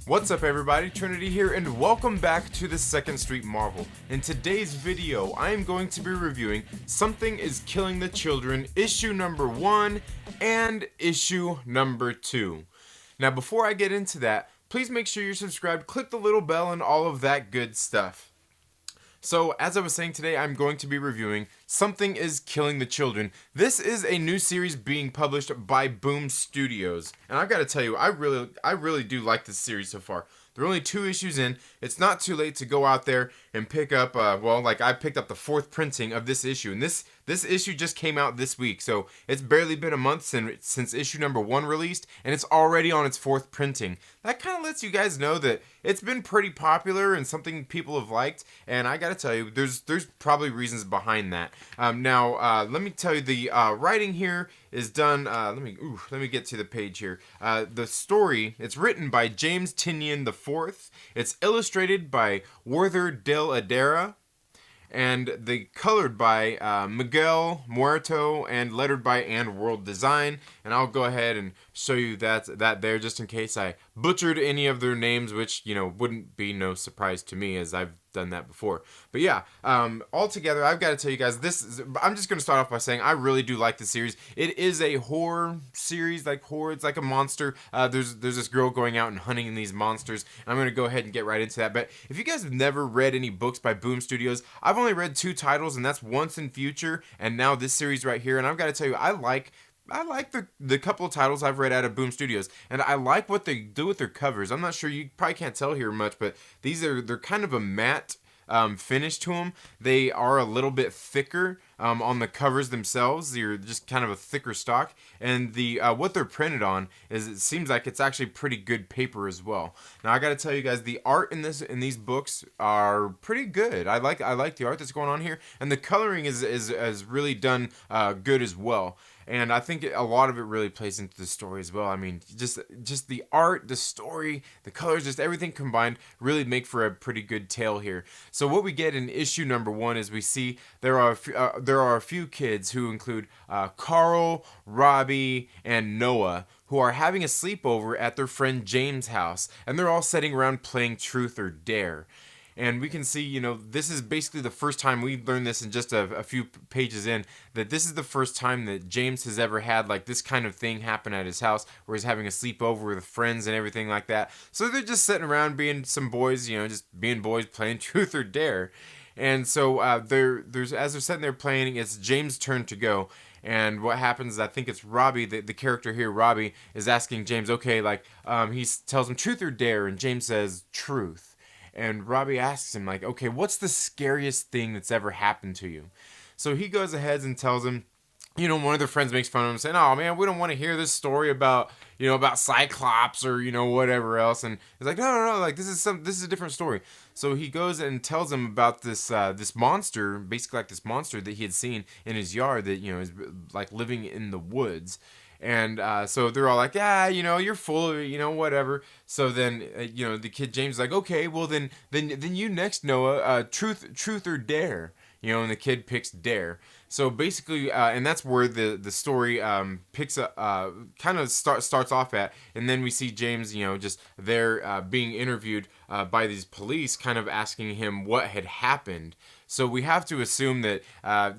What's up everybody, Trinity here, and welcome back to the Second Street Marvel. In today's video, I am going to be reviewing Something is Killing the Children, issue number 1 and issue number 2. Now before I get into that, please make sure you're subscribed, click the little bell, and all of that good stuff. So, as I was saying today, I'm going to be reviewing Something is Killing the Children. This is a new series being published by Boom Studios. And I've got to tell you, I really do like this series so far. There are only 2 issues in. It's not too late to go out there and pick up, I picked up the 4th printing of this issue. And this issue just came out this week. So it's barely been a month since issue number 1 released. And it's already on its 4th printing. That kind of lets you guys know that it's been pretty popular and something people have liked. And I gotta tell you, there's probably reasons behind that. Let me tell you, the writing here is done. Let me get to the page here. The story, it's written by James Tynion IV. It's illustrated by Werther Del Adera, and the colored by Miguel Muerto, and lettered by And World Design. And I'll go ahead and show you that there, just in case I butchered any of their names, which, you know, wouldn't be no surprise to me, as I've done that before. But yeah, altogether, I've got to tell you guys, I'm just going to start off by saying I really do like the series. It is a horror series, like horror. It's like a monster. There's this girl going out and hunting these monsters. And I'm going to go ahead and get right into that. But if you guys have never read any books by Boom Studios, I've only read 2 titles, and that's Once and Future, and now this series right here. And I've got to tell you, I like the couple of titles I've read out of Boom Studios, and I like what they do with their covers. I'm not sure, you probably can't tell here much, but they're kind of a matte finish to them. They are a little bit thicker on the covers themselves. They're just kind of a thicker stock, and the what they're printed on is, it seems like it's actually pretty good paper as well. Now I got to tell you guys, the art in these books are pretty good. I like the art that's going on here, and the coloring is really done good as well. And I think a lot of it really plays into the story as well. I mean, just the art, the story, the colors, just everything combined really make for a pretty good tale here. So what we get in issue number 1 is we see there are a few kids who include Carl, Robbie, and Noah, who are having a sleepover at their friend James' house, and they're all sitting around playing Truth or Dare. And we can see, you know, this is basically the first time we learned this in just a few pages in, that this is the first time that James has ever had like this kind of thing happen at his house, where he's having a sleepover with friends and everything like that. So they're just sitting around being some boys, you know, just being boys playing Truth or Dare. And so as they're sitting there playing, it's James' turn to go. And what happens is, I think it's Robbie, the character here, Robbie, is asking James, okay, he tells him Truth or Dare, and James says Truth. And Robbie asks him, like, okay, what's the scariest thing that's ever happened to you? So he goes ahead and tells him, you know, one of their friends makes fun of him, saying, oh man, we don't want to hear this story about Cyclops or, you know, whatever else. And he's like, no, like this is a different story. So he goes and tells him about this monster, basically like this monster that he had seen in his yard that, you know, is like living in the woods. And so they're all like, you know, you're full of it, you know, whatever. So then, you know, the kid James is like, okay, well then you next, Noah, truth or dare, you know, and the kid picks Dare. So basically, and that's where the story picks up, kind of starts off at, and then we see James, you know, just there being interviewed by these police, kind of asking him what had happened. So we have to assume that,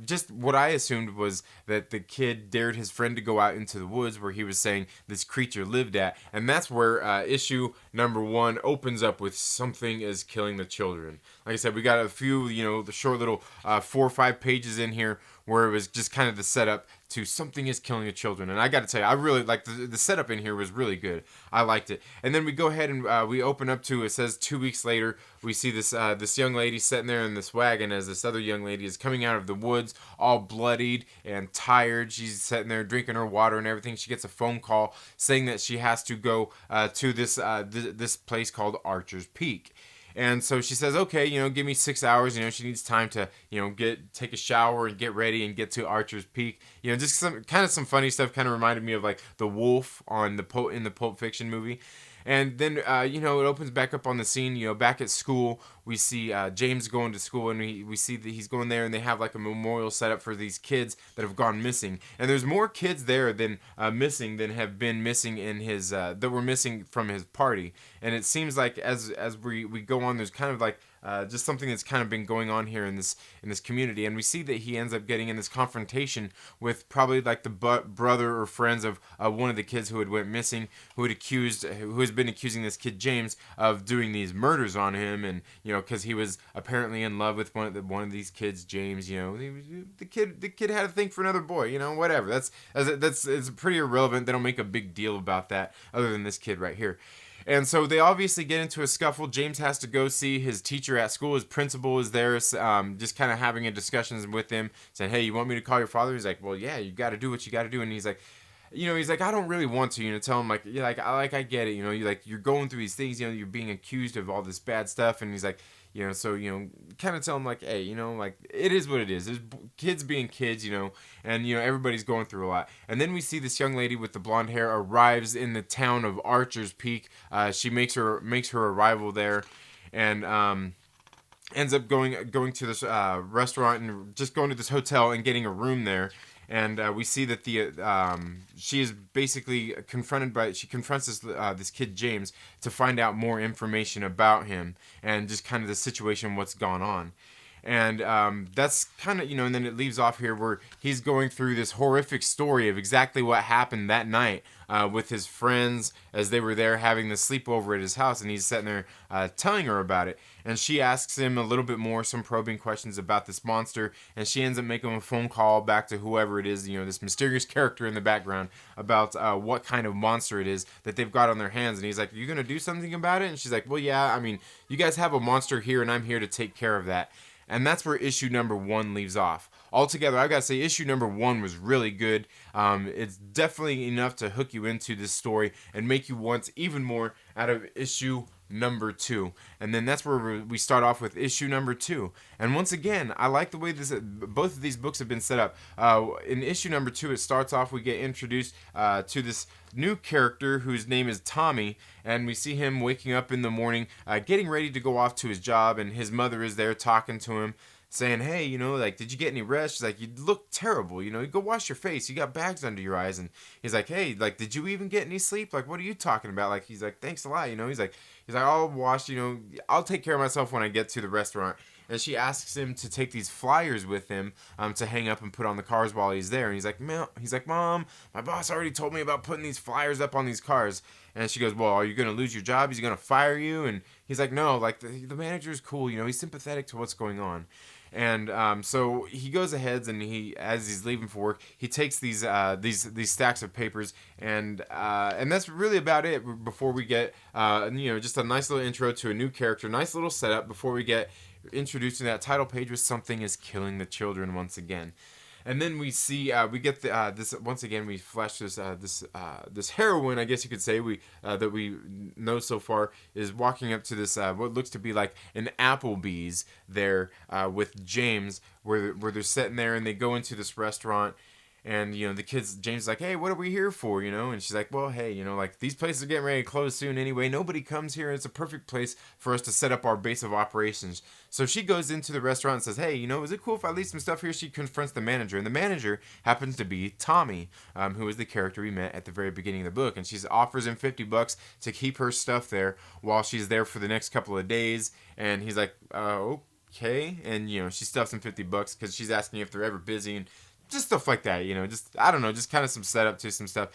just what I assumed was that the kid dared his friend to go out into the woods where he was saying this creature lived at. And that's where issue number 1 opens up with Something is Killing the Children. Like I said, we got a few, you know, the short little 4 or 5 pages in here where it was just kind of the setup to Something is Killing the Children. And I got to tell you, I really like the setup in here was really good. I liked it. And then we go ahead and we open up to, it says 2 weeks later, we see this young lady sitting there in this wagon as this other young lady is coming out of the woods, all bloodied and tired. She's sitting there drinking her water and everything. She gets a phone call saying that she has to go to this place called Archer's Peak. And so she says, okay, you know, give me 6 hours. You know, she needs time to, you know, take a shower and get ready and get to Archer's Peak. You know, just some funny stuff. Kind of reminded me of like the wolf in the Pulp Fiction movie. And then, it opens back up on the scene, back at school. We see James going to school, and we see that he's going there, and they have like a memorial set up for these kids that have gone missing. And there's more kids there than missing than have been missing in his that were missing from his party. And it seems like as we go on, there's kind of like just something that's kind of been going on here in this community, and we see that he ends up getting in this confrontation with probably like the brother or friends of one of the kids who had went missing, who has been accusing this kid James of doing these murders on him, and because he was apparently in love with one of these kids, James. The kid had a thing for another boy. Whatever. That's it's pretty irrelevant. They don't make a big deal about that, other than this kid right here. And so they obviously get into a scuffle. James has to go see his teacher at school. His principal is there, just kind of having a discussion with him, saying, "Hey, you want me to call your father?" He's like, "Well, yeah, you got to do what you got to do." And he's like, I don't really want to, tell him I get it, you're going through these things, you're being accused of all this bad stuff, and he's like, kind of tell him hey, it is what it is. There's kids being kids, and everybody's going through a lot. And then we see this young lady with the blonde hair arrives in the town of Archer's Peak. She makes her arrival there, and ends up going to this restaurant and just going to this hotel and getting a room there. And we see that she is basically she confronts this kid James to find out more information about him and just kind of the situation, what's gone on. And that's kind of, and then it leaves off here where he's going through this horrific story of exactly what happened that night with his friends as they were there having the sleepover at his house, and he's sitting there telling her about it. And she asks him a little bit more, some probing questions about this monster, and she ends up making a phone call back to whoever it is, this mysterious character in the background, about what kind of monster it is that they've got on their hands. And he's like, "You gonna do something about it?" And she's like, "Well, yeah, you guys have a monster here, and I'm here to take care of that." And that's where issue number 1 leaves off. Altogether, I gotta say, issue number 1 was really good. It's definitely enough to hook you into this story and make you want even more out of issue number 2. And then that's where we start off with issue number 2. And once again, I like the way both of these books have been set up. In issue number 2, it starts off, we get introduced to this new character whose name is Tommy, and we see him waking up in the morning, getting ready to go off to his job, and his mother is there talking to him, saying, "Hey, did you get any rest?" She's like, "You look terrible, go wash your face, you got bags under your eyes." And he's like, "Hey, did you even get any sleep? What are you talking about?" He's like, "Thanks a lot, he's like, "I'll wash, I'll take care of myself when I get to the restaurant." And she asks him to take these flyers with him to hang up and put on the cars while he's there. And he's like, "Mom, my boss already told me about putting these flyers up on these cars." And she goes, "Well, are you going to lose your job? Is he going to fire you?" And he's like, "No, the manager's cool. He's sympathetic to what's going on." And so he goes ahead, and as he's leaving for work, he takes these stacks of papers, and that's really about it. Before we get just a nice little intro to a new character, nice little setup before we get introduced to that title page with "Something is Killing the Children" once again. And then we see we get this once again. We flash this heroine, I guess you could say, that we know so far, is walking up to this what looks to be like an Applebee's there with James, where they're sitting there, and they go into this restaurant. And, the kids, James is like, "Hey, what are we here for?" And she's like, "Well, hey, these places are getting ready to close soon anyway. Nobody comes here. It's a perfect place for us to set up our base of operations." So she goes into the restaurant and says, "Hey, is it cool if I leave some stuff here?" She confronts the manager, and the manager happens to be Tommy, who is the character we met at the very beginning of the book. And she offers him $50 to keep her stuff there while she's there for the next couple of days. And he's like, "Okay." And, she stuffs him $50 because she's asking if they're ever busy, and just stuff like that, just, I don't know, just kind of some setup to some stuff.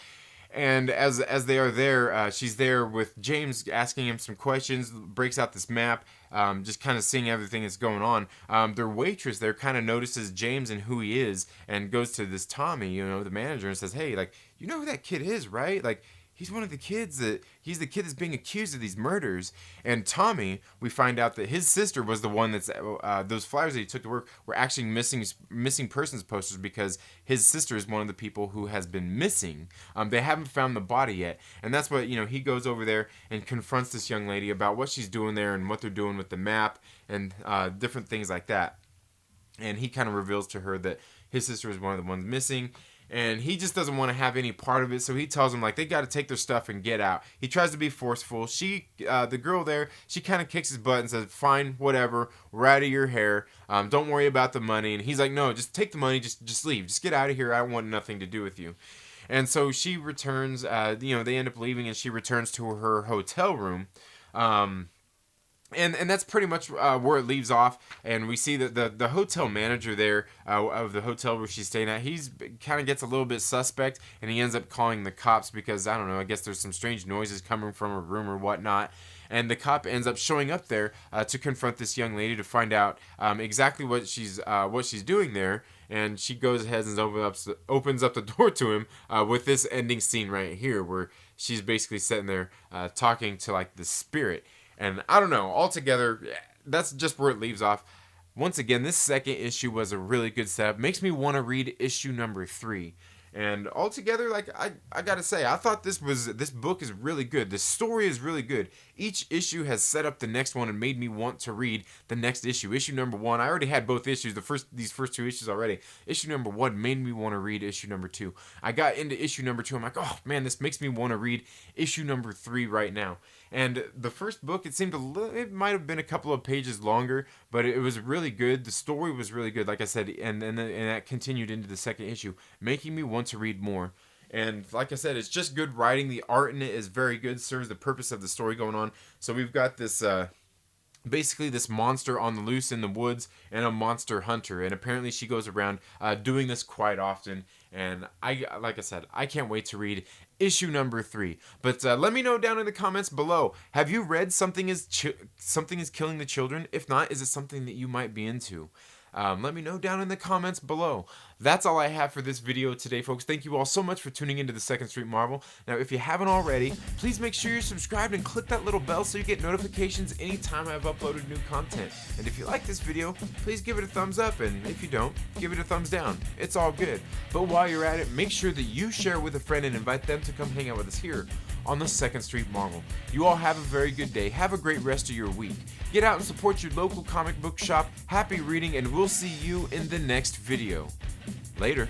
And as they are there, she's there with James, asking him some questions, breaks out this map, just kind of seeing everything that's going on. Their waitress there kind of notices James and who he is, and goes to this Tommy, the manager, and says, "Hey, you know who that kid is, right? He's one of the kids he's the kid that's being accused of these murders." And Tommy, we find out that his sister was the one that's, those flyers that he took to work were actually missing persons posters, because his sister is one of the people who has been missing. They haven't found the body yet. And that's what, he goes over there and confronts this young lady about what she's doing there and what they're doing with the map and different things like that. And he kind of reveals to her that his sister is one of the ones missing. and he just doesn't want to have any part of it. So he tells them like they got to take their stuff and get out. He tries to be forceful. The girl there, she kind of kicks his butt and says, "Fine, whatever. We're out of your hair. Don't worry about the money." And he's like, "No, just take the money. Just leave. Just get out of here. I want nothing to do with you." And so she returns. They end up leaving, and she returns to her hotel room. And that's pretty much where it leaves off, and we see that the hotel manager there of the hotel where she's staying at, he's kind of gets a little bit suspect, and he ends up calling the cops because, I don't know, I guess there's some strange noises coming from her room or whatnot, and the cop ends up showing up there to confront this young lady to find out exactly what she's doing there, and she goes ahead and opens up the door to him with this ending scene right here where she's basically sitting there talking to like the spirit. And I don't know, altogether, that's just where it leaves off. Once again, this second issue was a really good setup. Makes me want to read issue number 3. And altogether, like I gotta say, I thought this book is really good. The story is really good. Each issue has set up the next one and made me want to read the next issue. Issue number 1, I already had both issues, these first 2 issues already. Issue number 1 made me want to read issue number 2. I got into issue number 2. I'm like, oh man, this makes me want to read issue number 3 right now. And the first book, it might have been a couple of pages longer, but it was really good. The story was really good, like I said, and that continued into the second issue, making me want to read more. And like I said, it's just good writing. The art in it is very good, serves the purpose of the story going on. So we've got this basically this monster on the loose in the woods and a monster hunter, and apparently she goes around doing this quite often. And like I said, I can't wait to read issue number 3. But let me know down in the comments below, have you read Something is Killing the Children? If not, is it something that you might be into? Let me know down in the comments below. That's all I have for this video today, folks. Thank you all so much for tuning into the Second Street Marvel. Now, if you haven't already, please make sure you're subscribed and click that little bell so you get notifications anytime I've uploaded new content. And if you like this video, please give it a thumbs up, and if you don't, give it a thumbs down. It's all good. But while you're at it, make sure that you share with a friend and invite them to come hang out with us here on the Second Street Marvel. You all have a very good day. Have a great rest of your week. Get out and support your local comic book shop. Happy reading, and we'll see you in the next video. Later.